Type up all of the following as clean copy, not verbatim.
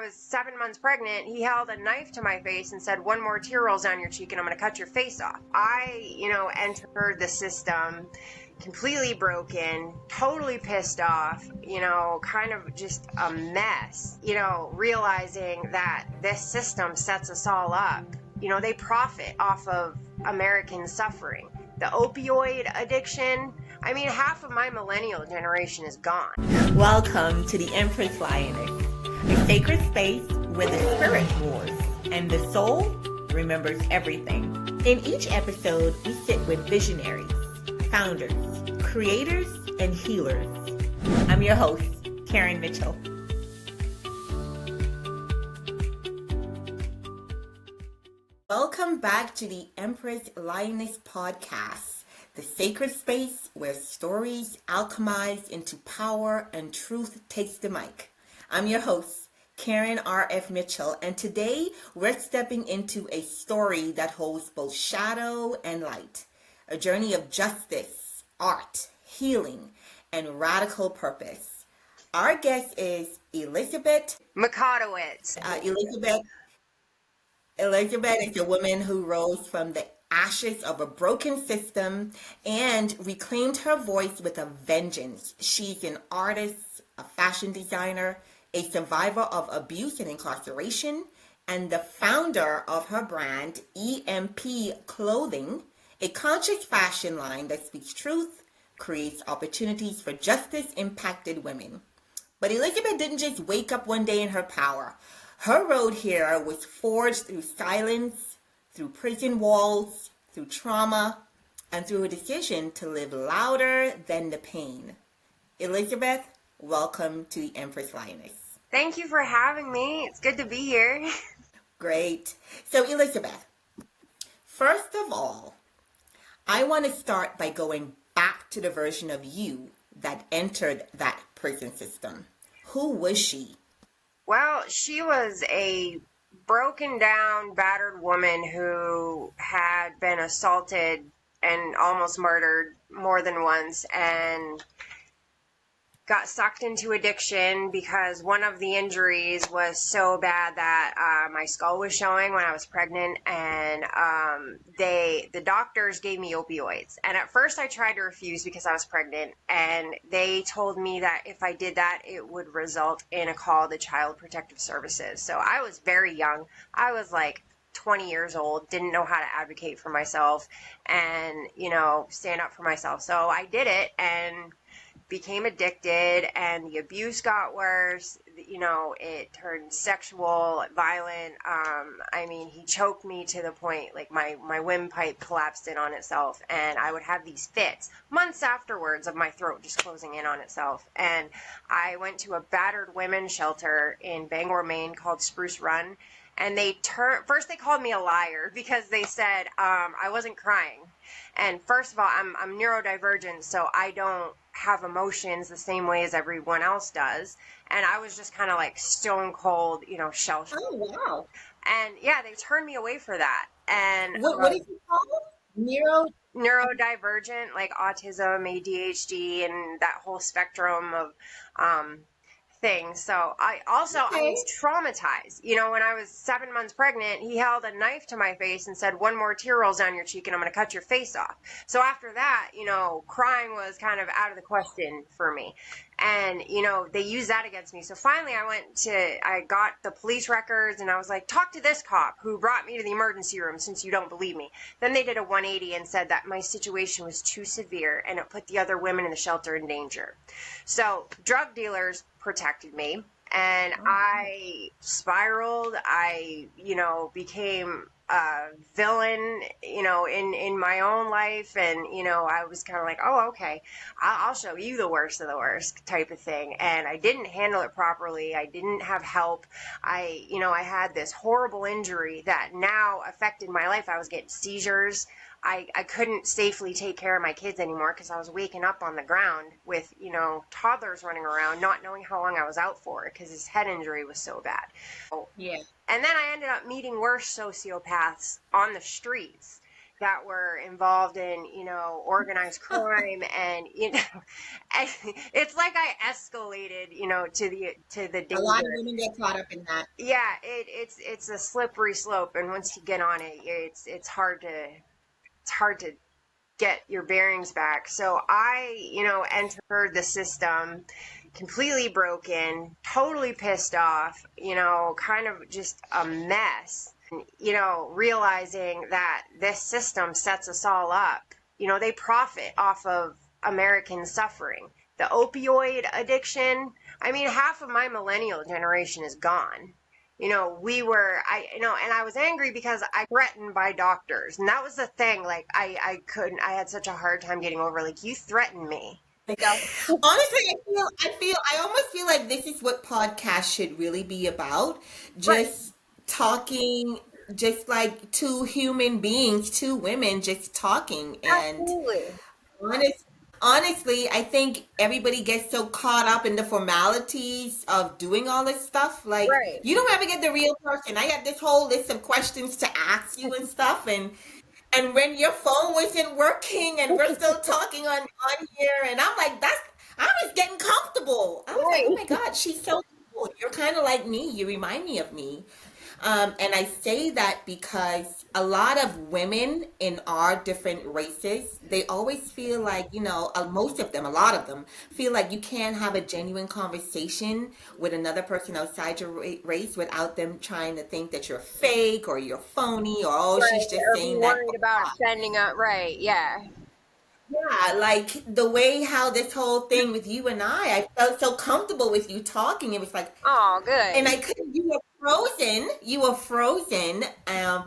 was 7 months pregnant, he held a knife to my face and said, "One more tear rolls down your cheek and I'm going to cut your face off." I, entered the system completely broken, totally pissed off, kind of just a mess, realizing that this system sets us all up. They profit off of American suffering. The opioid addiction, half of my millennial generation is gone. Welcome to the Empress Lioness, a sacred space where the spirit roars and the soul remembers everything. In each episode, we sit with visionaries, founders, creators, and healers. I'm your host, Karen Mitchell. Welcome back to the Empress Lioness Podcast, the sacred space where stories alchemize into power and truth takes the mic. I'm your host, Karen R.F. Mitchell, and today we're stepping into a story that holds both shadow and light, a journey of justice, art, healing, and radical purpose. Our guest is Elizabeth Makatowicz. Elizabeth is a woman who rose from the ashes of a broken system and reclaimed her voice with a vengeance. She's an artist, a fashion designer, a survivor of abuse and incarceration, and the founder of her brand, EMP Clothing, a conscious fashion line that speaks truth, creates opportunities for justice-impacted women. But Elizabeth didn't just wake up one day in her power. Her road here was forged through silence, through prison walls, through trauma, and through a decision to live louder than the pain. Elizabeth, welcome to the Empress Lioness. Thank you for having me. It's good to be here. Great. So Elizabeth, first of all, I want to start by going back to the version of you that entered that prison system. Who was she? Well, she was a broken down, battered woman who had been assaulted and almost murdered more than once and got sucked into addiction because one of the injuries was so bad that my skull was showing when I was pregnant, and the doctors gave me opioids. And at first I tried to refuse because I was pregnant, and they told me that if I did that, it would result in a call to Child Protective Services. So I was very young. I was like 20 years old, didn't know how to advocate for myself and, stand up for myself. So I did it and became addicted, and the abuse got worse. It turned sexual, violent. He choked me to the point, like my windpipe collapsed in on itself, and I would have these fits months afterwards of my throat just closing in on itself. And I went to a battered women's shelter in Bangor, Maine called Spruce Run, and first they called me a liar because they said I wasn't crying. And first of all, I'm neurodivergent, so I don't have emotions the same way as everyone else does. And I was just kind of like stone cold, shell shocked. Oh, wow. And yeah, they turned me away for that. And what is it called? Neurodivergent, like autism, ADHD, and that whole spectrum of thing. So I was traumatized. When I was 7 months pregnant, he held a knife to my face and said, "One more tear rolls down your cheek and I'm going to cut your face off." So after that, crying was kind of out of the question for me. And, they used that against me. So finally I got the police records and I was like, talk to this cop who brought me to the emergency room since you don't believe me. Then they did a 180 and said that my situation was too severe and it put the other women in the shelter in danger. So drug dealers protected me, and I spiraled. I, became a villain, in my own life. And, I was kind of like, oh, okay, I'll show you the worst of the worst type of thing. And I didn't handle it properly. I didn't have help. I had this horrible injury that now affected my life. I was getting seizures. I couldn't safely take care of my kids anymore because I was waking up on the ground with, toddlers running around, not knowing how long I was out for because his head injury was so bad. Yeah. And then I ended up meeting worse sociopaths on the streets. that were involved in, organized crime, and it's like I escalated, to the A lot of danger. women get caught up in that. Yeah, it's a slippery slope, and once you get on it, it's hard to get your bearings back. So I, entered the system completely broken, totally pissed off, kind of just a mess. Realizing that this system sets us all up. They profit off of American suffering. The opioid addiction, I mean, half of my millennial generation is gone. And I was angry because I threatened by doctors. And that was the thing. Like, I had such a hard time getting over, like, you threatened me. Like, Honestly, I almost feel like this is what podcasts should really be about. right, Just talking, just like two human beings, two women just talking. And absolutely. honest, honestly, I think everybody gets so caught up in the formalities of doing all this stuff. Like, Right. you don't ever get the real person. I got this whole list of questions to ask you and stuff, and when your phone wasn't working and we're still talking on here, and I'm like, I was getting comfortable. I was like, oh Right. my God, she's so cool. You're kind of like me. You remind me of me. And I say that because a lot of women in our different races, they always feel like, most of them, a lot of them, feel like you can't have a genuine conversation with another person outside your race without them trying to think that you're fake or you're phony or, oh, she's Right. just Or be saying that. worried about offending up. Right. Yeah. Yeah, like the way how this whole thing with you and I felt so comfortable with you talking. It was like, Oh, and good. I couldn't, you were frozen,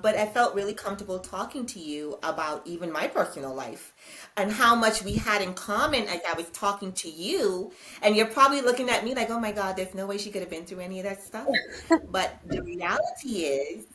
but I felt really comfortable talking to you about even my personal life and how much we had in common as I was talking to you. And you're probably looking at me like, oh my God, there's no way she could have been through any of that stuff. But the reality is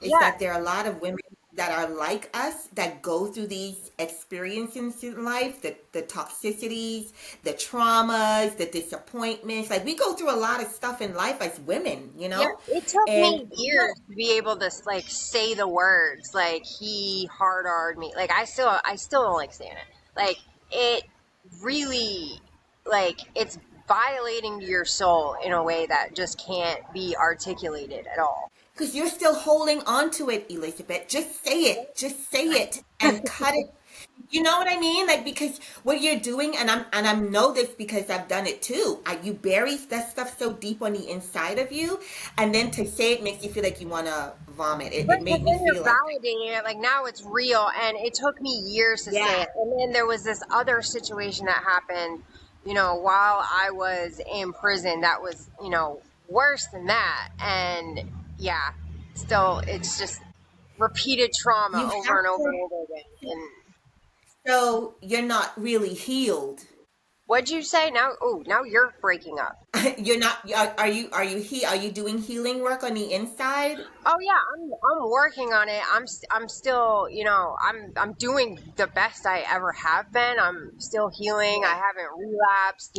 Yeah. that there are a lot of women that are like us that go through these experiences in life, the toxicities, the traumas, the disappointments. Like we go through a lot of stuff in life as women, Yeah. It took And me years to be able to like say the words like he hard-R'd me. Like I still don't like saying it. Like it really, like it's violating your soul in a way that just can't be articulated at all. because you're still holding on to it, Elizabeth. Just say it and cut it. You know what I mean? Like because what you're doing, and I know this because I've done it too. You bury that stuff so deep on the inside of you, and then to say it makes you feel like you want to vomit. It Right, made because me then you're feel like that. validating it, like now it's real, and it took me years to say Yeah. it. And then there was this other situation that happened, while I was in prison that was, worse than that. And yeah, still, it's just repeated trauma You over have and over to. and over again. And So you're not really healed. what'd you say now? Oh, now you're breaking up. You're not. Are you doing healing work on the inside? Oh yeah, I'm working on it. I'm still, I'm doing the best I ever have been. I'm still healing. I Yeah. haven't relapsed.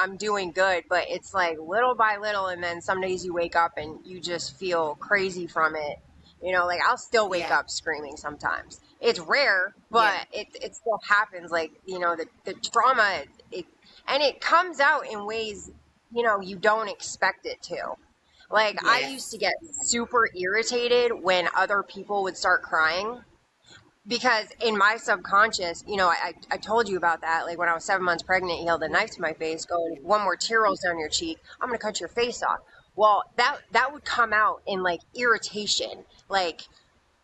I'm doing good, but it's like little by little, and then some days you wake up and you just feel crazy from it. Like I'll still wake Yeah. up screaming sometimes. It's rare, but Yeah. it still happens. Like the trauma, it and it comes out in ways you don't expect it to. Like, I used to Yes. get super irritated when other people would start crying because in my subconscious, I told you about that. Like, when I was 7 months pregnant, he held a knife to my face, going, "If one more tear rolls down your cheek, I'm going to cut your face off." Well, that would come out in like irritation. Like,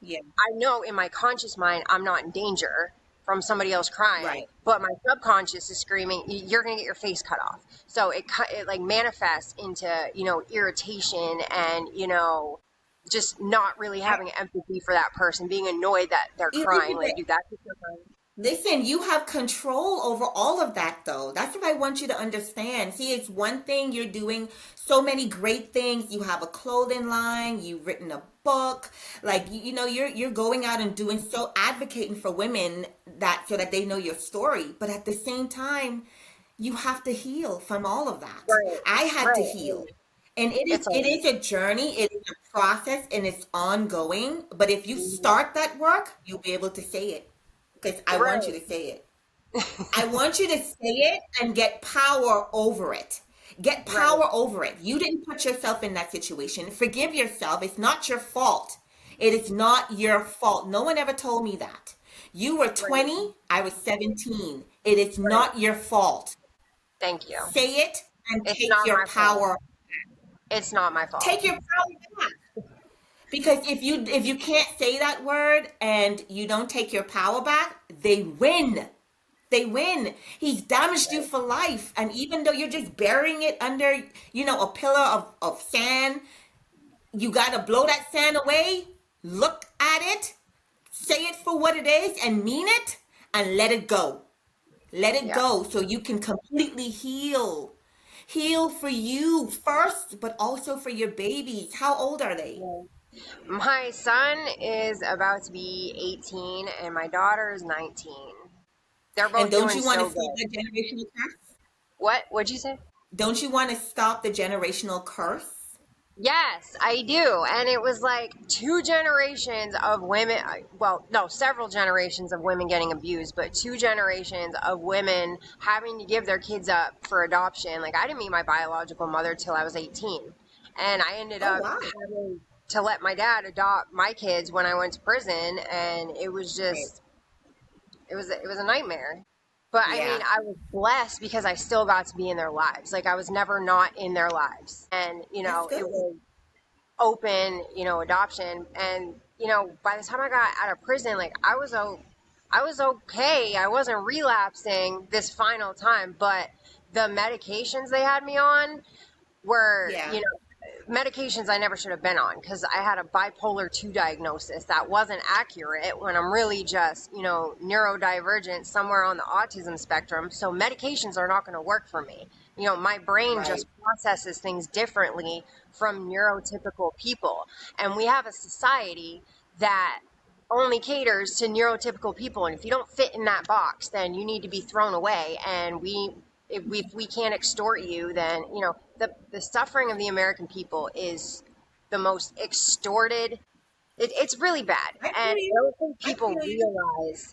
Yeah. I know in my conscious mind I'm not in danger from somebody else crying, Right. but my subconscious is screaming, "You're gonna get your face cut off." So it like manifests into irritation and just not really I, having empathy for that person, being annoyed that they're crying. Like, Elizabeth, dude, that's what you're crying. listen, you have control over all of that, though. That's what I want you to understand. See, it's one thing you're doing so many great things. You have a clothing line. You've written a book. Like you're going out and doing so advocating for women that so that they know your story. But at the same time, you have to heal from all of that. Right, I had to right. heal. And It's a it is a journey, it is a process, and it's ongoing. But if you Mhm. start that work, you'll be able to say it. Because I want you Right. to say it. I want you to say it and get power over it. Get Right. power over it. You didn't put yourself in that situation. Forgive yourself. It's not your fault. It is not your fault. No one ever told me that. You were Right. 20, I was 17. It is Right. not your fault. Thank you. Say it and It's take not your my fault. power. It's not my fault. Take your power back. Because if you can't say that word and you don't take your power back, they win. They win. He's damaged you Right. for life. And even though you're just burying it under, a pillar of sand, you got to blow that sand away, look at it, say it for what it is, and mean it, and let it go. Let it Yeah. go so you can completely heal. Heal for you first, but also for your babies. How old are they? Yeah. My son is about to be 18 and my daughter is 19. They're And both don't doing you want to so stop good. the generational curse? What'd you say? Don't you want to stop the generational curse? Yes, I do. And it was like two generations of women, well, no, several generations of women getting abused, but two generations of women having to give their kids up for adoption. Like, I didn't meet my biological mother till I was 18. And I ended Oh, up wow. having to let my dad adopt my kids when I went to prison. And it was Right. just, it was a nightmare. But I mean, Yeah. I was blessed because I still got to be in their lives. Like, I was never not in their lives. And, That's it good. was open, adoption. And, by the time I got out of prison, like I was okay. I wasn't relapsing this final time, but the medications they had me on were, Yeah. medications I never should have been on because I had a bipolar 2 diagnosis that wasn't accurate when I'm really just, neurodivergent somewhere on the autism spectrum. So medications are not going to work for me. My brain Right. just processes things differently from neurotypical people. And we have a society that only caters to neurotypical people. And if you don't fit in that box, then you need to be thrown away. And if we can't extort you, then, the suffering of the American people is the most extorted. It's really bad. I And feel I you. don't think I people feel you.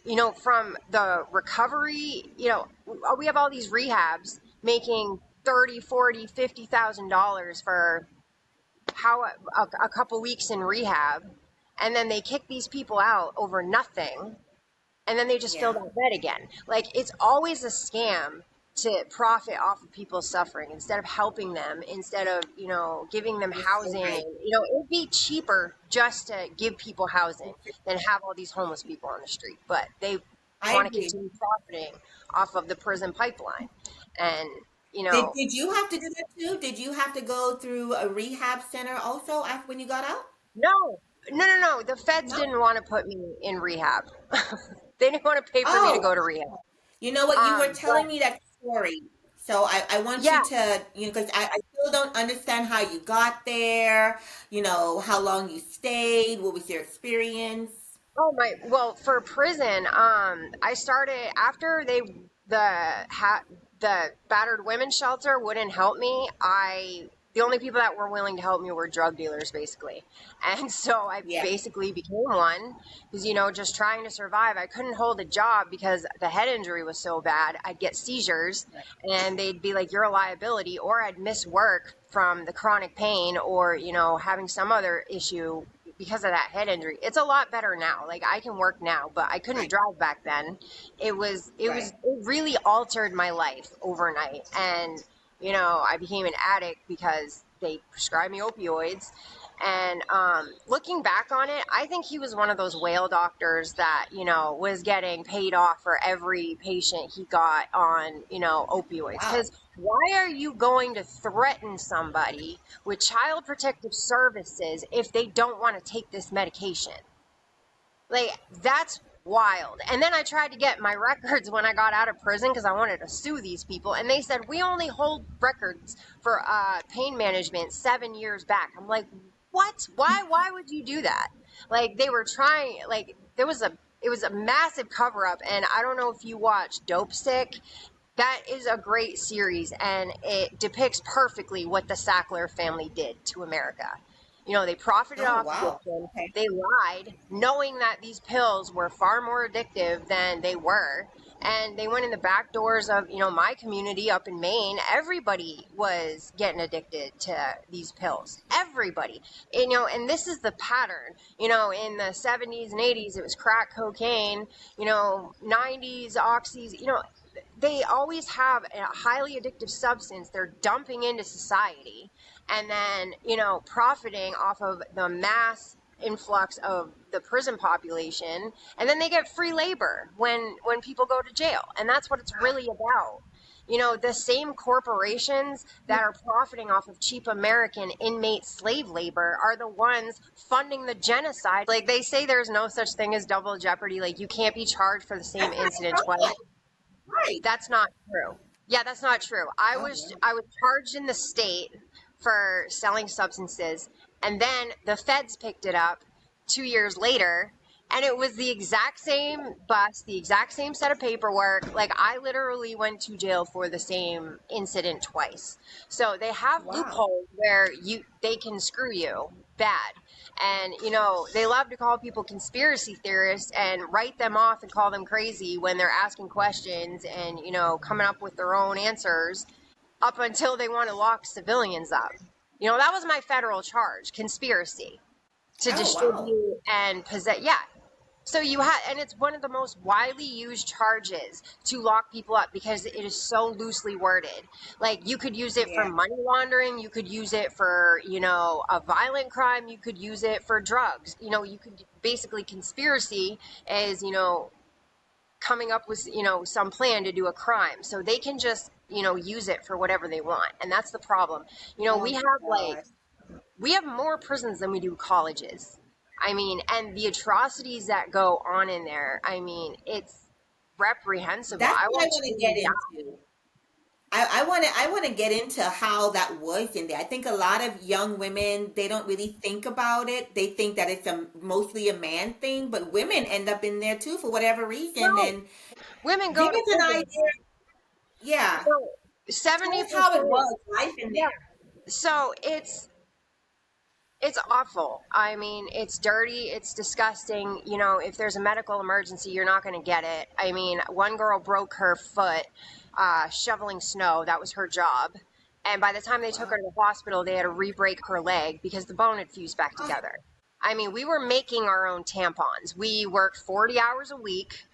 realize, from the recovery, we have all these rehabs making 30, 40, $50,000 for how a couple weeks in rehab. And then they kick these people out over nothing, and then they just fill Yeah. that bed again. Like, it's always a scam to profit off of people's suffering instead of helping them, instead of, giving them You're so housing. And, right. it would be cheaper just to give people housing than have all these homeless people on the street. But they I want to agree. continue profiting off of the prison pipeline. And, Did you have to do that too? Did you have to go through a rehab center also after when you got out? no, no. The feds No. didn't want to put me in rehab. They didn't want to pay for me to Oh, go to rehab. you know what? You were But telling me that story. So I want yeah. you to, because I still don't understand how you got there, how long you stayed, what was your experience? Oh my, well, for prison, I started after the battered women's shelter wouldn't help me. The only people that were willing to help me were drug dealers, basically. And so I Yeah. basically became one because, just trying to survive. I couldn't hold a job because the head injury was so bad. I'd get seizures and they'd be like, you're a liability, or I'd miss work from the chronic pain or, having some other issue because of that head injury. It's a lot better now. Like, I can work now, but I couldn't Right. drive back then. Right. It really altered my life overnight. And, I became an addict because they prescribed me opioids. And looking back on it, I think he was one of those whale doctors that, was getting paid off for every patient he got on, opioids. Wow. Because why are you going to threaten somebody with child protective services if they don't want to take this medication? Like, that's wild. And then I tried to get my records when I got out of prison because I wanted to sue these people. And they said, we only hold records for pain management 7 years back. I'm like, what? Why would you do that? Like, they were trying, like, it was a massive cover up. And I don't know if you watch Dope Sick. That is a great series, and it depicts perfectly what the Sackler family did to America. You know, they profited Oh, off wow. addiction. Okay. They lied, knowing that these pills were far more addictive than they were. And they went in the back doors of, you know, my community up in Maine. Everybody was getting addicted to these pills. Everybody. And, you know, and this is the pattern. You know, in the 70s and 80s, it was crack cocaine. You know, 90s, oxys. You know, they always have a highly addictive substance they're dumping into society, and then, you know, profiting off of the mass influx of the prison population, and then they get free labor when people go to jail, and that's what it's really about. You know, the same corporations that are profiting off of cheap American inmate slave labor are the ones funding the genocide. Like, they say there's no such thing as double jeopardy, like you can't be charged for the same That's incident not twice. right. Right. That's not true. Yeah, that's not true. I Oh, was wow. I was charged in the state for selling substances, and then the feds picked it up 2 years later, and it was the exact same bus, the exact same set of paperwork. Like, I literally went to jail for the same incident twice. So they have Wow. loopholes where they can screw you bad. And, you know, they love to call people conspiracy theorists and write them off and call them crazy when they're asking questions and, you know, coming up with their own answers up until they want to lock civilians up. You know, that was my federal charge, conspiracy to Oh, wow. distribute and possess. Yeah. So you have, and it's one of the most widely used charges to lock people up because it is so loosely worded. Like, you could use it for Yeah. money laundering, you could use it for, you know, a violent crime, you could use it for drugs. You know, you could basically, conspiracy is, you know, coming up with, you know, some plan to do a crime. So they can just, you know, use it for whatever they want. And that's the problem. You know, Oh, we my have like gosh. we have more prisons than we do colleges. I mean, and the atrocities that go on in there, I mean, it's reprehensible. That's I what I watch want to get children die. into. I want to get into how that was in there. I think a lot of young women, they don't really think about it. They think that it's mostly a man thing, but women end up in there too for whatever reason. No, And women go give to us an prison. idea. Yeah. So Tell seventy us how it percent. was, life in Yeah. there. So it's awful. I mean, it's dirty, it's disgusting. You know, if there's a medical emergency, you're not going to get it. I mean, one girl broke her foot shoveling snow. That was her job. And by the time they took her Wow. to the hospital, they had to re-break her leg because the bone had fused back Oh, together. I mean, we were making our own tampons. We worked 40 hours a week,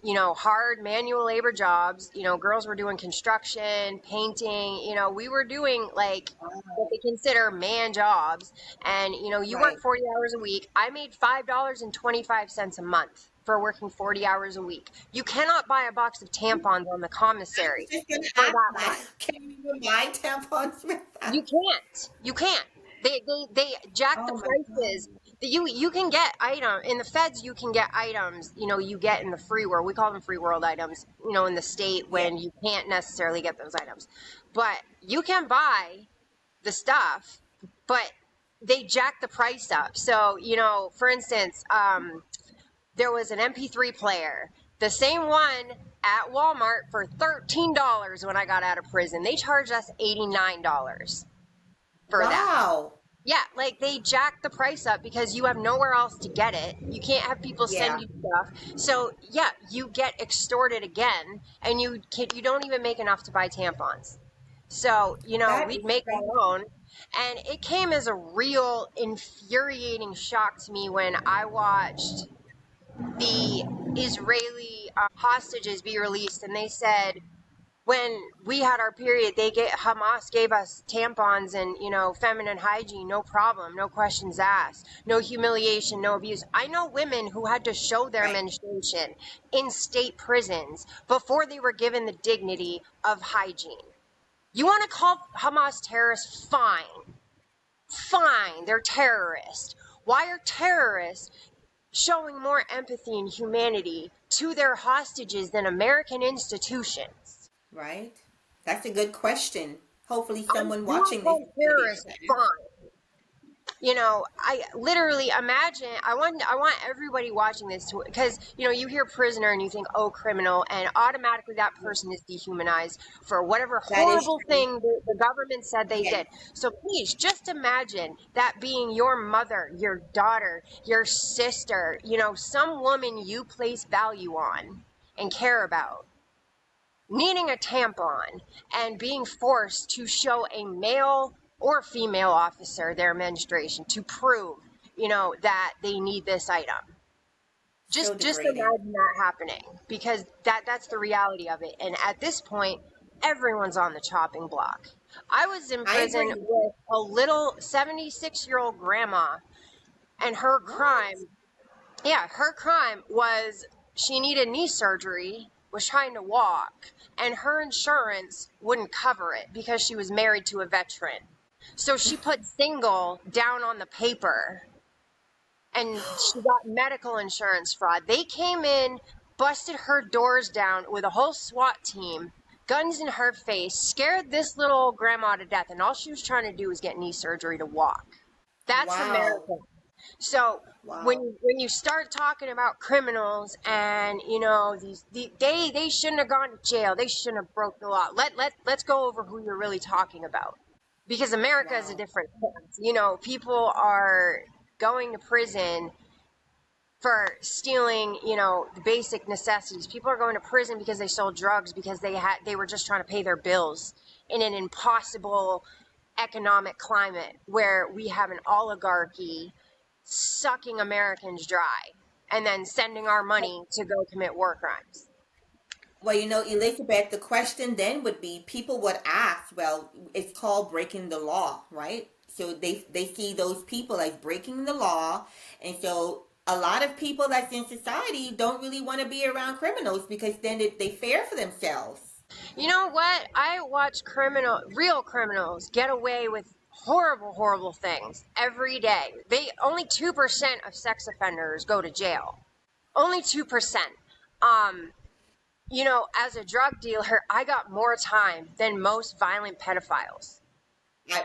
you know, hard manual labor jobs. You know, girls were doing construction, painting. You know, we were doing like what wow. they consider man jobs. And, you know, you work Right. 40 hours a week. I made $5.25 a month for working 40 hours a week. You cannot buy a box of tampons on the I was commissary just going to for ask that that. much. Can you even buy tampons with You that? can't. You can't. They jack the Oh, my prices. God. You can get item in the feds. You can get items. You know, you get in the free world. We call them free world items. You know, in the state Yeah. when you can't necessarily get those items, but you can buy the stuff. But they jack the price up. So, you know, for instance, there was an MP3 player, the same one at Walmart for $13 when I got out of prison. They charged us $89 for that. Wow. Yeah, like, they jack the price up because you have nowhere else to get it. You can't have people Yeah. send you stuff. So yeah, you get extorted again, and you don't even make enough to buy tampons. So, you know, That is we'd make our crazy. own. And it came as a real infuriating shock to me when I watched the Israeli hostages be released, and they said, when we had our period, Hamas gave us tampons and, you know, feminine hygiene, no problem, no questions asked, no humiliation, no abuse. I know women who had to show their Right. menstruation in state prisons before they were given the dignity of hygiene. You want to call Hamas terrorists? Fine. Fine, they're terrorists. Why are terrorists showing more empathy and humanity to their hostages than American institutions? Right? That's a good question. Hopefully You someone want to watching this call is going to be able terrorists? to answer. Fine. I literally imagine, I want everybody watching this to, because, you hear prisoner and you think, oh, criminal, and automatically that person is dehumanized for whatever That is horrible true. thing the government said they Yes. did. So please just imagine that being your mother, your daughter, your sister, some woman you place value on and care about, needing a tampon and being forced to show a male or female officer their menstruation to prove, that they need this item. So Just degrading. imagine that happening, because that's the reality of it. And at this point, everyone's on the chopping block. I was in I prison agree. with a little 76-year-old grandma, and her What? crime, yeah, her crime was she needed knee surgery, was trying to walk, and her insurance wouldn't cover it because she was married to a veteran. So she put single down on the paper, and she got medical insurance fraud. They came in, busted her doors down with a whole SWAT team, guns in her face, scared this little old grandma to death, and all she was trying to do was get knee surgery to walk. That's Wow. America. So when Wow. you start talking about criminals and they shouldn't have gone to jail, they shouldn't have broke the law. Let's go over who you're really talking about, because America is a Wow. different place. People are going to prison for stealing, the basic necessities. People are going to prison because they sold drugs, because they were just trying to pay their bills in an impossible economic climate where we have an oligarchy sucking Americans dry and then sending our money to go commit war crimes. Well, Elizabeth, the question then would be, people would ask, well, it's called breaking the law, right? So they see those people as breaking the law. And so a lot of people that's in society don't really want to be around criminals, because then they fear for themselves. You know what? I watch real criminals get away with horrible, horrible things every day. Only 2% of sex offenders go to jail. Only 2%. Um, as a drug dealer, I got more time than most violent pedophiles.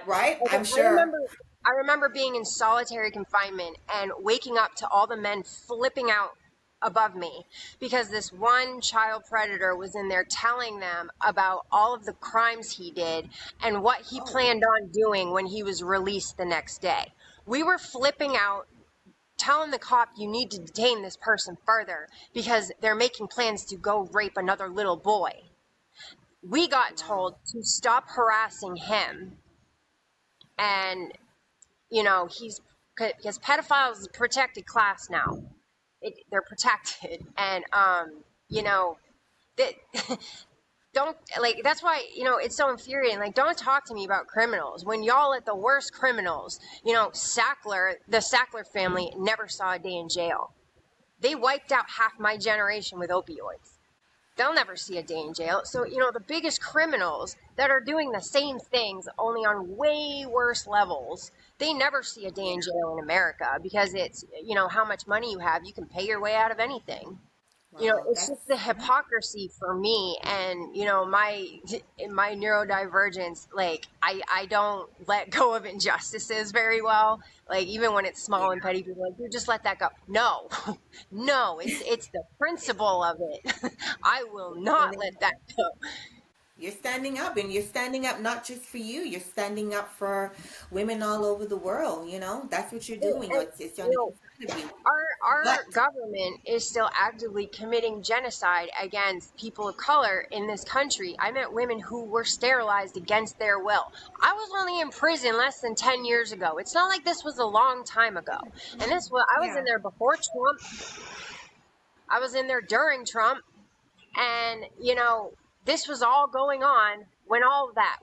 Right? Like, I'm I sure. remember I remember being in solitary confinement and waking up to all the men flipping out above me because this one child predator was in there telling them about all of the crimes he did and what he Oh, planned on doing when he was released the next day. We were flipping out, telling the cop, you need to detain this person further because they're making plans to go rape another little boy. We got wow. told to stop harassing him, and he's, because pedophiles is a protected class now. They're protected, and that don't, like, that's why it's so infuriating. Like, don't talk to me about criminals when y'all let the worst criminals. The Sackler family never saw a day in jail. They wiped out half my generation with opioids. They'll never see a day in jail. So, the biggest criminals that are doing the same things, only on way worse levels, they never see a day in jail in America because it's, how much money you have. You can pay your way out of anything. Wow. It's That's just the hypocrisy for me, and my neurodivergence. Like, I don't let go of injustices very well. Like, even when it's small and yeah. petty, people are like, you just let that go. No, no, it's the principle of it. I will not let that go. You're standing up, and you're standing up not just for you. You're standing up for women all over the world. That's what you're doing. And, It's on you the know, inside of you. our But government is still actively committing genocide against people of color in this country. I met women who were sterilized against their will. I was only in prison less than 10 years ago. It's not like this was a long time ago. And I was in yeah, there before Trump. I was in there during Trump. And, this was all going on with all of that.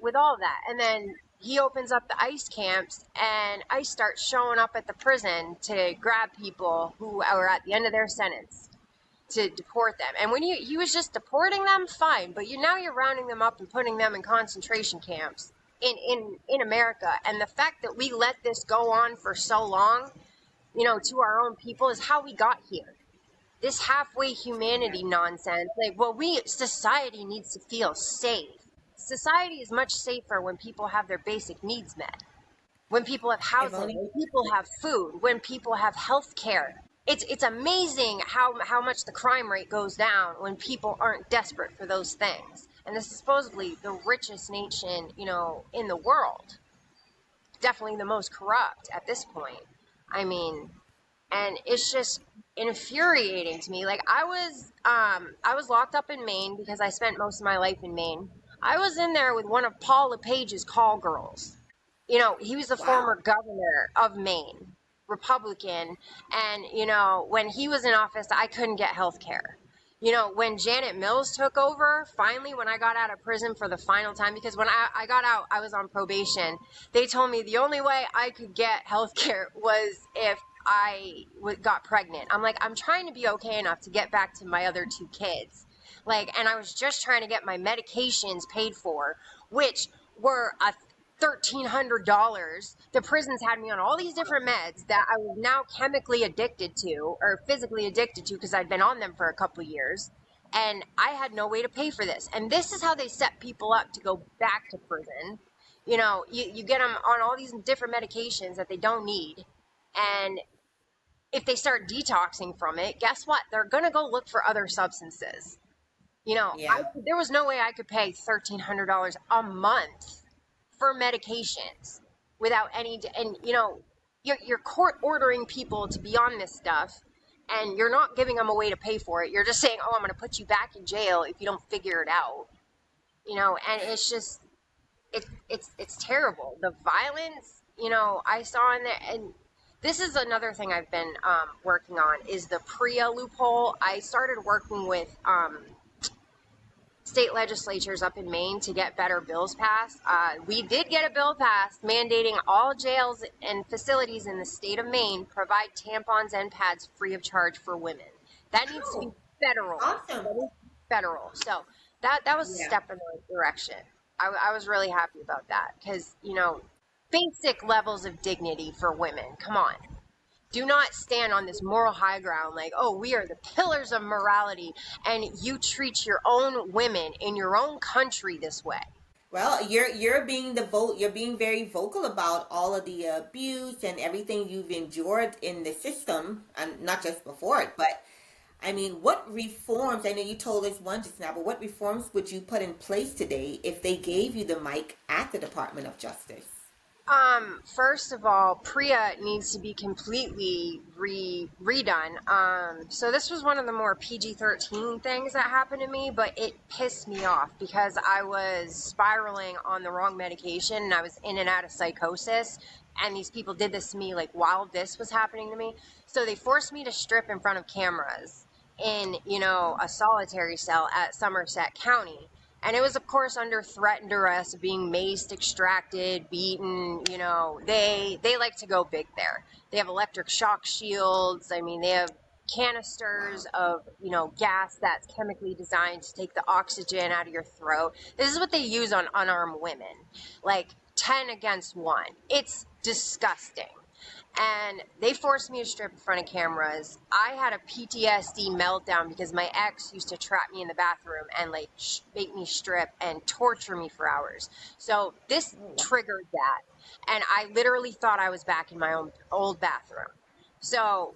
And then he opens up the ICE camps, and ICE starts showing up at the prison to grab people who are at the end of their sentence to deport them. And when he was just deporting them, fine. But now you're rounding them up and putting them in concentration camps in America. And the fact that we let this go on for so long, to our own people, is how we got here. This halfway yeah. humanity nonsense. Like, well, society needs to feel safe. Society is much safer when people have their basic needs met. when people have If housing, only. when people have food, when people have health care. It's amazing how much the crime rate goes down when people aren't desperate for those things. And this is supposedly the richest nation, in the world. Definitely the most corrupt at this point. I mean, and it's just infuriating to me. Like I was locked up in Maine because I spent most of my life in Maine. I was in there with one of Paul LePage's call girls. He was the Wow. former governor of Maine, Republican, and when he was in office, I couldn't get health care. When Janet Mills took over, finally, when I got out of prison for the final time, because when I got out, I was on probation. They told me the only way I could get health care was if I got pregnant. I'm like, I'm trying to be okay enough to get back to my other two kids. And I was just trying to get my medications paid for, which were $1,300. The prisons had me on all these different meds that I was now chemically addicted to or physically addicted to because I'd been on them for a couple of years. And I had no way to pay for this. And this is how they set people up to go back to prison. You get them on all these different medications that they don't need. And if they start detoxing from it, guess what? They're going to go look for other substances. Yeah. There was no way I could pay $1,300 a month for medications without and you're court ordering people to be on this stuff, and you're not giving them a way to pay for it. You're just saying, oh, I'm going to put you back in jail if you don't figure it out. And it's just it's terrible, the violence I saw in there. And this is another thing I've been working on, is the PREA loophole. I started working with state legislatures up in Maine to get better bills passed. We did get a bill passed mandating all jails and facilities in the state of Maine provide tampons and pads free of charge for women. That needs to be federal. Awesome. That is federal. So that was a step in the right direction. I was really happy about that because, basic levels of dignity for women. Come on. Do not stand on this moral high ground like, oh, we are the pillars of morality, and you treat your own women in your own country this way. Well, you're being you're being very vocal about all of the abuse and everything you've endured in the system, and not just before it, but I mean, what reforms, I know you told us one just now, but what reforms would you put in place today if they gave you the mic at the Department of Justice? First of all, PREA needs to be completely redone. So this was one of the more PG-13 things that happened to me, but it pissed me off because I was spiraling on the wrong medication and I was in and out of psychosis. And these people did this to me like while this was happening to me. So they forced me to strip in front of cameras in, a solitary cell at Somerset County. And it was, of course, under threat and duress of being maced, extracted, beaten. They like to go big there. They have electric shock shields. I mean, they have canisters of, gas that's chemically designed to take the oxygen out of your throat. This is what they use on unarmed women, like 10 against 1. It's disgusting. And they forced me to strip in front of cameras. I had a PTSD meltdown because my ex used to trap me in the bathroom and make me strip and torture me for hours. So this triggered that. And I literally thought I was back in my own old bathroom. So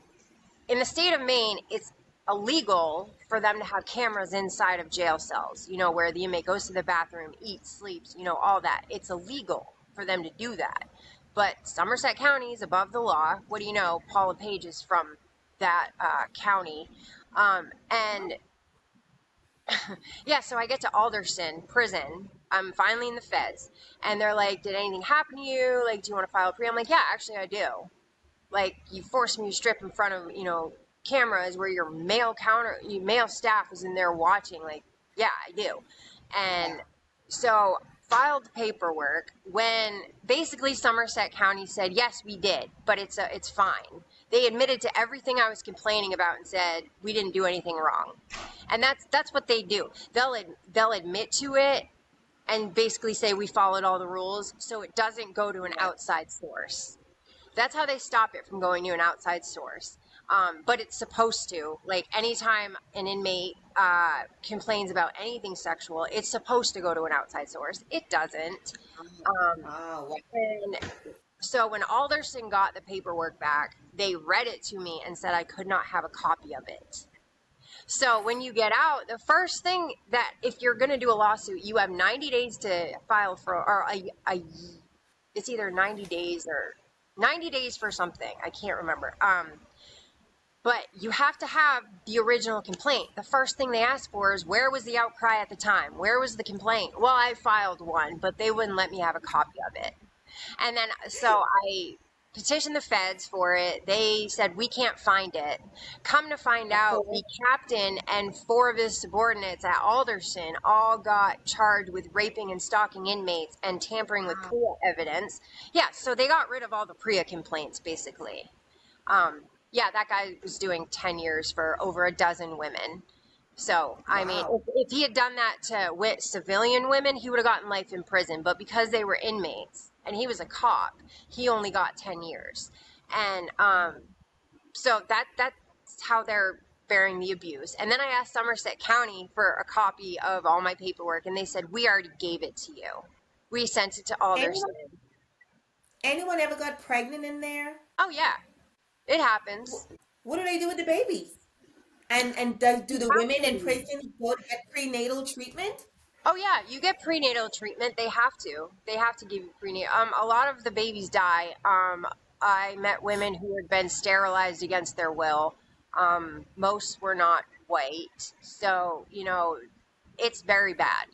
in the state of Maine, it's illegal for them to have cameras inside of jail cells, where the inmate goes to the bathroom, eats, sleeps, all that. It's illegal for them to do that. But Somerset County is above the law. What do you know? Paul LePage is from that county. And yeah, so I get to Alderson prison. I'm finally in the feds. And they're like, did anything happen to you? Like, do you want to file a plea? I'm like, yeah, actually I do. Like, you forced me to strip in front of, cameras where your male staff is in there watching. Like, yeah, I do. And so filed paperwork when basically Somerset County said, yes, we did, but it's fine. They admitted to everything I was complaining about and said, we didn't do anything wrong. And that's what they do. They'll admit to it and basically say we followed all the rules, so it doesn't go to an outside source. That's how they stop it from going to an outside source. But it's supposed to. Like, anytime an inmate complains about anything sexual, it's supposed to go to an outside source. It doesn't. Wow. And So when Alderson got the paperwork back, they read it to me and said I could not have a copy of it. So when you get out, the first thing that if you're going to do a lawsuit, you have 90 days to file for, or it's either 90 days or 90 days for something. I can't remember. But you have to have the original complaint. The first thing they ask for is, where was the outcry at the time? Where was the complaint? Well, I filed one, but they wouldn't let me have a copy of it. And then, so I petitioned the feds for it. They said, we can't find it. Come to find out, the captain and 4 of his subordinates at Alderson all got charged with raping and stalking inmates and tampering with PREA evidence. Yeah, so they got rid of all the PREA complaints, basically. Yeah, that guy was doing 10 years for over a dozen women. So, I mean, if he had done that with civilian women, he would have gotten life in prison. But because they were inmates and he was a cop, he only got 10 years. And so that's how they're bearing the abuse. And then I asked Somerset County for a copy of all my paperwork, and they said, we already gave it to you. We sent it to Alderson. Anyone ever got pregnant in there? Oh, yeah. It happens. What do they do with the babies? And do the women in prison go to get prenatal treatment? Oh yeah, you get prenatal treatment. They have to give you prenatal. A lot of the babies die. I met women who had been sterilized against their will. Most were not white. So, it's very bad.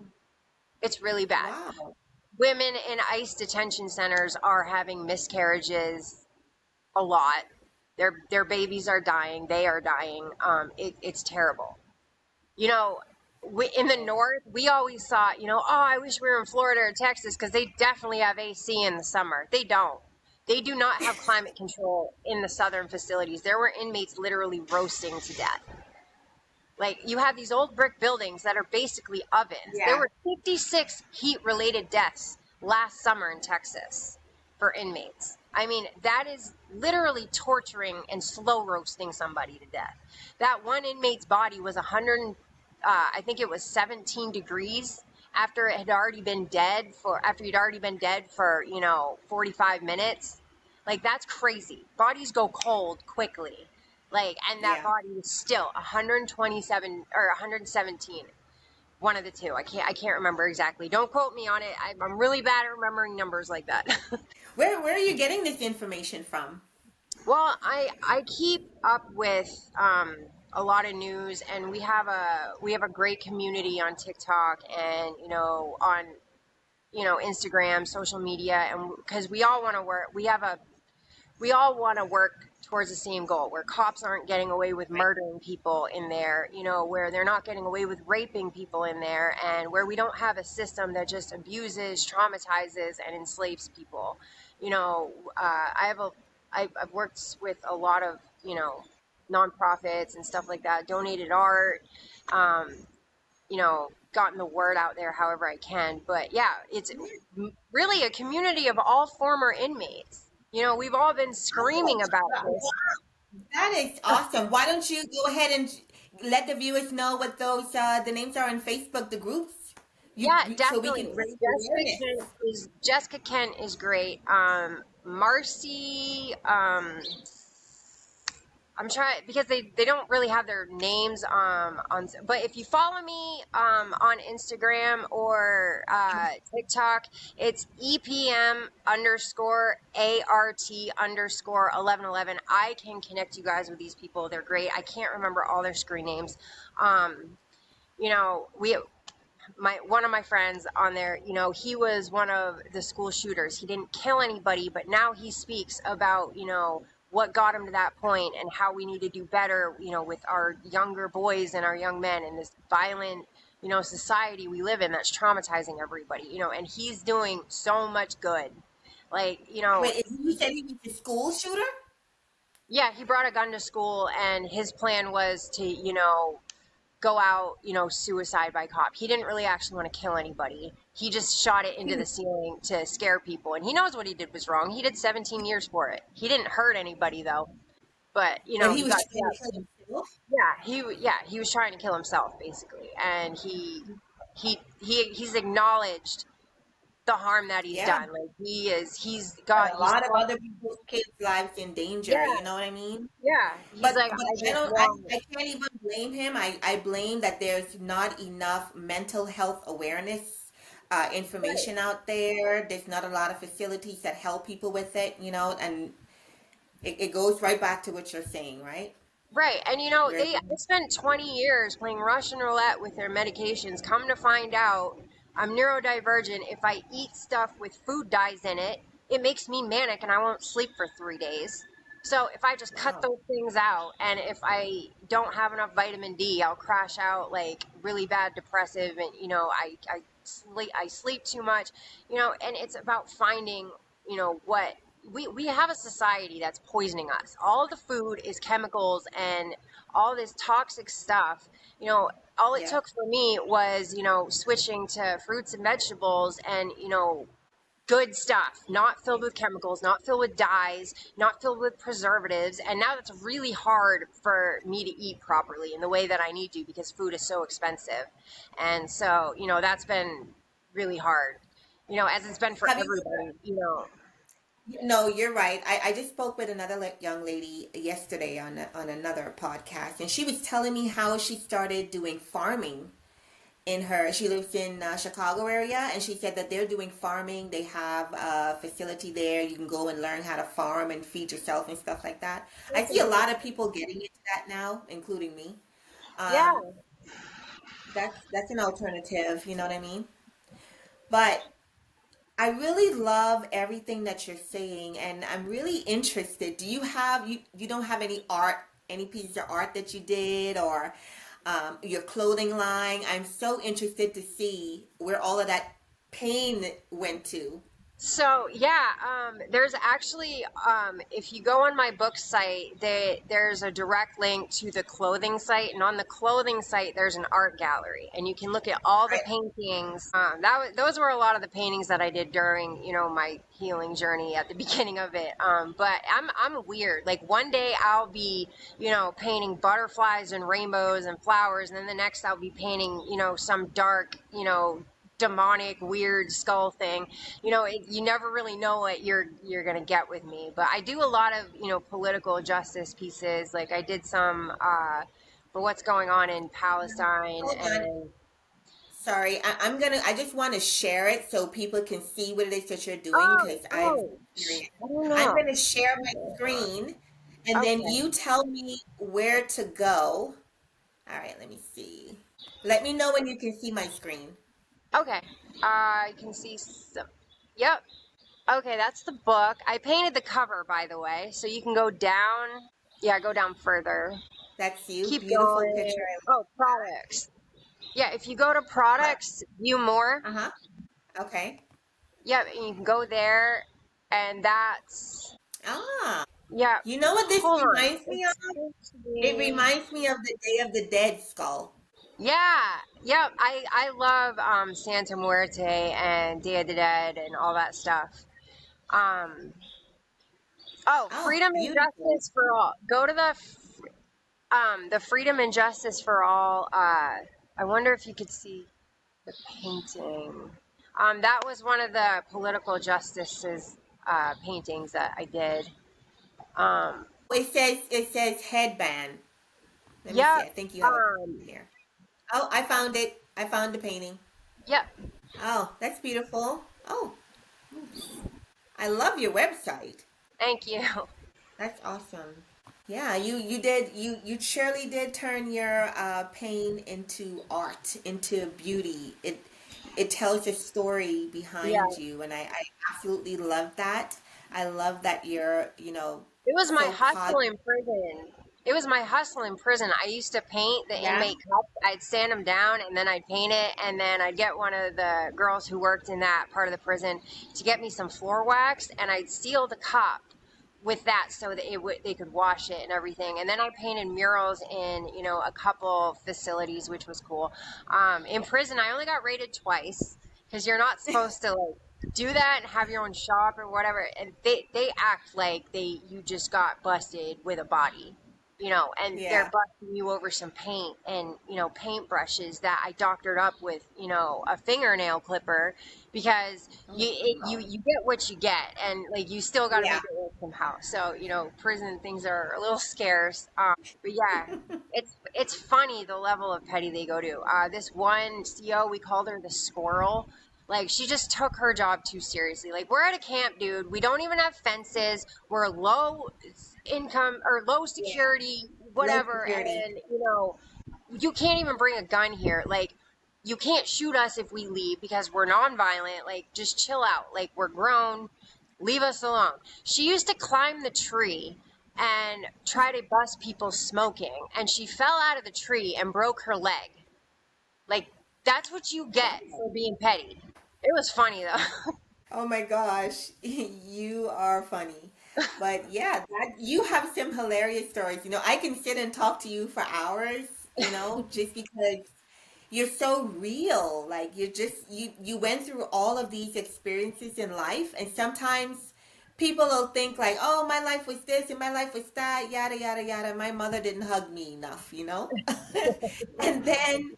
It's really bad. Wow. Women in ICE detention centers are having miscarriages a lot. Their babies are dying. They are dying. It's terrible. In the north, we always thought, oh, I wish we were in Florida or Texas because they definitely have AC in the summer. They don't. They do not have climate control in the southern facilities. There were inmates literally roasting to death. Like, you have these old brick buildings that are basically ovens. Yeah. There were 56 heat-related deaths last summer in Texas for inmates. I mean, that is literally torturing and slow roasting somebody to death. That one inmate's body was I think it was 17 degrees after he'd already been dead for 45 minutes. Like, that's crazy. Bodies go cold quickly. And that body was still 127 or 117. One of the two. I can't remember exactly. Don't quote me on it. I'm really bad at remembering numbers like that. Where are you getting this information from? Well, I keep up with a lot of news, and we have a great community on TikTok and on Instagram, social media, and because we all want to work. We all want to work towards the same goal, where cops aren't getting away with murdering people in there, where they're not getting away with raping people in there, and where we don't have a system that just abuses, traumatizes, and enslaves people. I've worked with a lot of, nonprofits and stuff like that, donated art, gotten the word out there however I can. But yeah, it's really a community of all former inmates. We've all been screaming about this. That is awesome. Why don't you go ahead and let the viewers know what those the names are on Facebook, the groups? Definitely. So Jessica Kent is great. Marcy, I'm trying, because they don't really have their names on, but if you follow me on Instagram or TikTok, it's EPM_ART_1111. I can connect you guys with these people. They're great. I can't remember all their screen names. One of my friends on there, he was one of the school shooters. He didn't kill anybody, but now he speaks about, what got him to that point and how we need to do better, with our younger boys and our young men in this violent, society we live in that's traumatizing everybody, and he's doing so much good. Wait, you said he was a school shooter? Yeah, he brought a gun to school, and his plan was to, go out, suicide by cop. He didn't really actually want to kill anybody. He just shot it into the ceiling to scare people. And he knows what he did was wrong. He did 17 years for it. He didn't hurt anybody though. But, he was trying to kill himself? He was trying to kill himself basically. And he's acknowledged the harm that he's Yeah. done. Like he's But a got, lot of other people's kids' lives in danger, yeah, you know what I mean? yeah. He's But like, but I I just don't want, I can't even blame him. I blame that there's not enough mental health awareness right, information out there. There's not a lot of facilities that help people with it, and it goes right back to what you're saying, right? right. And There's I spent 20 years playing Russian roulette with their medications. Come to find out, I'm neurodivergent. If I eat stuff with food dyes in it, it makes me manic and I won't sleep for 3 days. So if I just cut wow. those things out, and if I don't have enough vitamin D, I'll crash out like really bad depressive, and I sleep too much, and it's about finding, what we have a society that's poisoning us. All of the food is chemicals and all this toxic stuff. All it Yeah. took for me was, switching to fruits and vegetables and, good stuff, not filled with chemicals, not filled with dyes, not filled with preservatives. And now that's really hard for me to eat properly in the way that I need to because food is so expensive. And so, that's been really hard, as it's been for Have you everybody. No, you're right. I just spoke with another young lady yesterday on another podcast, and she was telling me how she started doing farming she lives in Chicago area, and she said that they're doing farming. They have a facility there. You can go and learn how to farm and feed yourself and stuff like that. I see a lot of people getting into that now, including me. Yeah. Um, that's an alternative, you know what I mean? But I really love everything that you're saying, and I'm really interested. Do you don't have any art, any pieces of art that you did, or your clothing line? I'm so interested to see where all of that pain went to. So yeah, there's actually, if you go on my book site, there's a direct link to the clothing site, and on the clothing site there's an art gallery, and you can look at all the Right. paintings. Those were a lot of the paintings that I did during, my healing journey at the beginning of it. But I'm weird. Like one day I'll be, painting butterflies and rainbows and flowers, and then the next I'll be painting, some dark, demonic weird skull thing. You never really know what you're gonna get with me. But I do a lot of, political justice pieces. Like I did some for what's going on in Palestine. Hold on. And Sorry, I just want to share it so people can see what it is that you're doing oh, because I'm oh, curious. I don't I'm know. gonna share my screen, and then Okay, you tell me where to go. All right, let me see. Let me know when you can see my screen. okay. I can see some. Yep. Okay, that's the book. I painted the cover, by the way, so you can go down. Yeah, go down further. That's you. Keep Beautiful picture. going. Oh, products. Yeah, if you go to products, view more. Uh-huh. Okay. Yep, and you can go there, and that's, Ah, yeah. you know what this Hold on. reminds me of? It's supposed to It be, reminds me of the Day of the Dead skull. yeah, yep. I love Santa Muerte and Day of the Dead and all that stuff. Um, oh, Oh, freedom and beautiful. justice for all. Go to the freedom and justice for all. I wonder if you could see the painting. That was one of the political justices paintings that I did. Um, It says headband. Let me see. yep. I think you have a Um, here. Oh, I found it. I found the painting. yep. Oh, that's beautiful. Oh, I love your website. Thank you. That's awesome. Yeah, you surely did turn your pain into art, into beauty. It tells a story Yeah. behind you, and I absolutely love that. I love that you're, It was my so hustle positive. in prison. It was my hustle in prison. I used to paint the Yeah. inmate cups. I'd sand them down and then I'd paint it. And then I'd get one of the girls who worked in that part of the prison to get me some floor wax. And I'd seal the cup with that so that they could wash it and everything. And then I painted murals in, a couple facilities, which was cool. In prison, I only got raided twice because you're not supposed to like do that and have your own shop or whatever. And they act like you just got busted with a body. and they're Yeah. busting you over some paint and, paint brushes that I doctored up with, a fingernail clipper, because Oh you get what you get, and like you still got to yeah. make it work somehow. So, prison things are a little scarce. But yeah, it's funny the level of petty they go to. This one CO, we called her the squirrel. Like, she just took her job too seriously. Like, we're at a camp, dude. We don't even have fences. We're low income or low Yeah. security, Low whatever. security. And, you can't even bring a gun here. Like, you can't shoot us if we leave because we're nonviolent. Like, just chill out. Like, we're grown. Leave us alone. She used to climb the tree and try to bust people smoking, and she fell out of the tree and broke her leg. Like, that's what you get for being petty. It was funny though. Oh my gosh, you are funny. But yeah, you have some hilarious stories. I can sit and talk to you for hours, just because you're so real. Like you went through all of these experiences in life, and sometimes people will think like, "Oh, my life was this and my life was that, yada yada yada. My mother didn't hug me enough." And then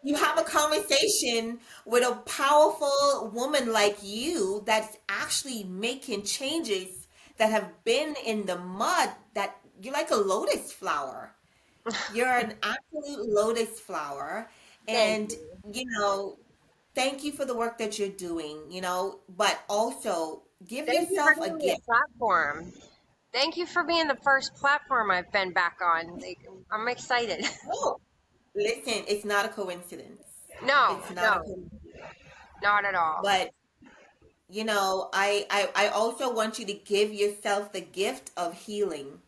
you have a conversation with a powerful woman like you that's actually making changes that have been in the mud, that you're like a lotus flower. You're an absolute lotus flower. Thank And, you. you know, thank you for the work that you're doing, but also give Thank you for yourself a giving me gift. a platform. Thank you for being the first platform I've been back on. Like, I'm excited. Oh, listen, it's not a coincidence. No, It's not a no, coincidence. not at all. But, I also want you to give yourself the gift of healing,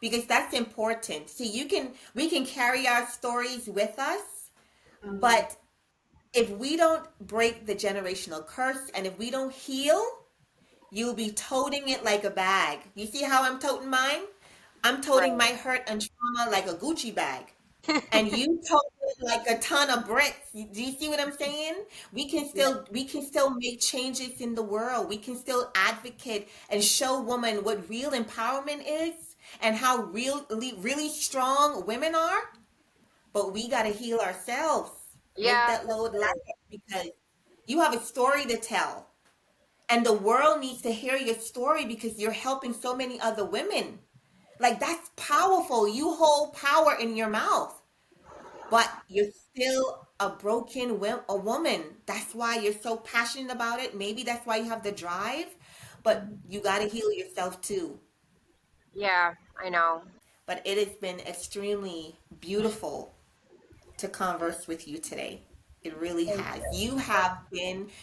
because that's important. See, we can carry our stories with us, Mhm. but if we don't break the generational curse and if we don't heal, you'll be toting it like a bag. You see how I'm toting mine? I'm toting my Right. hurt and trauma like a Gucci bag. And you tote it like a ton of bricks. Do you see what I'm saying? We can still make changes in the world. We can still advocate and show women what real empowerment is and how really strong women are. But we got to heal ourselves. Make Yeah, that for load light, sure. because you have a story to tell. And the world needs to hear your story because you're helping so many other women. Like, that's powerful. You hold power in your mouth, but you're still a a woman. That's why you're so passionate about it. Maybe that's why you have the drive, but you got to heal yourself too. Yeah, I know. But it has been extremely beautiful to converse with you today. It really Thank has. you.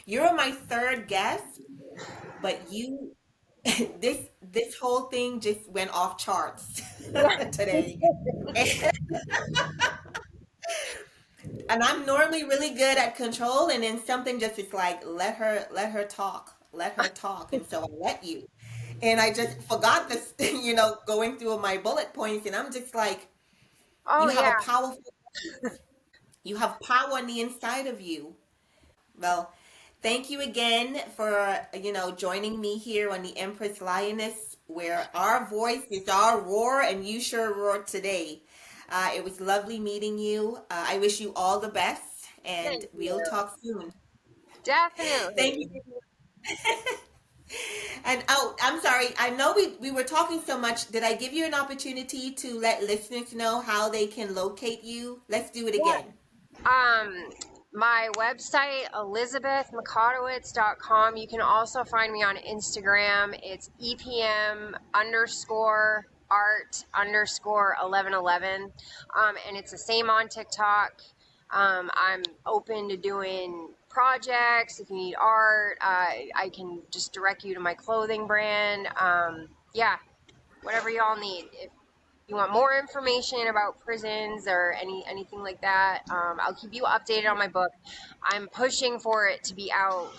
You're my third guest, but this whole thing just went off charts today. And I'm normally really good at control, and then something just is like, let her talk, let her talk, and so I let you. And I just forgot this, going through my bullet points, and I'm just like, Oh you have a yeah. powerful, you have power on the inside of you. Well, thank you again for, joining me here on the Empress Lioness, where our voice is our roar, and you sure roared today. It was lovely meeting you. I wish you all the best, and Thank we'll you. talk soon. Thank Definitely. you. And oh, I'm sorry. I know we were talking so much. Did I give you an opportunity to let listeners know how they can locate you? Let's do it Yeah. again. My website, elizabethmcotowitz.com. You can also find me on Instagram. It's EPM underscore art underscore 1111. And it's the same on TikTok. I'm open to doing projects. If you need art, I can just direct you to my clothing brand. Yeah, whatever y'all need. If you want more information about prisons or anything like that, I'll keep you updated on my book. I'm pushing for it to be out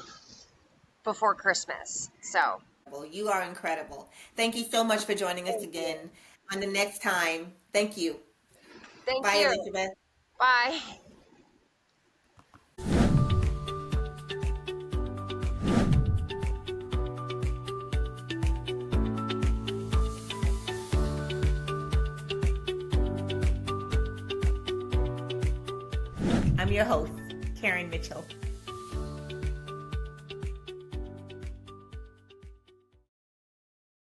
before Christmas. So You are incredible. Thank you so much for joining us thank you. again on the next time. Thank you. Thank Bye, you. Elizabeth. Bye. I'm your host, Karen Mitchell.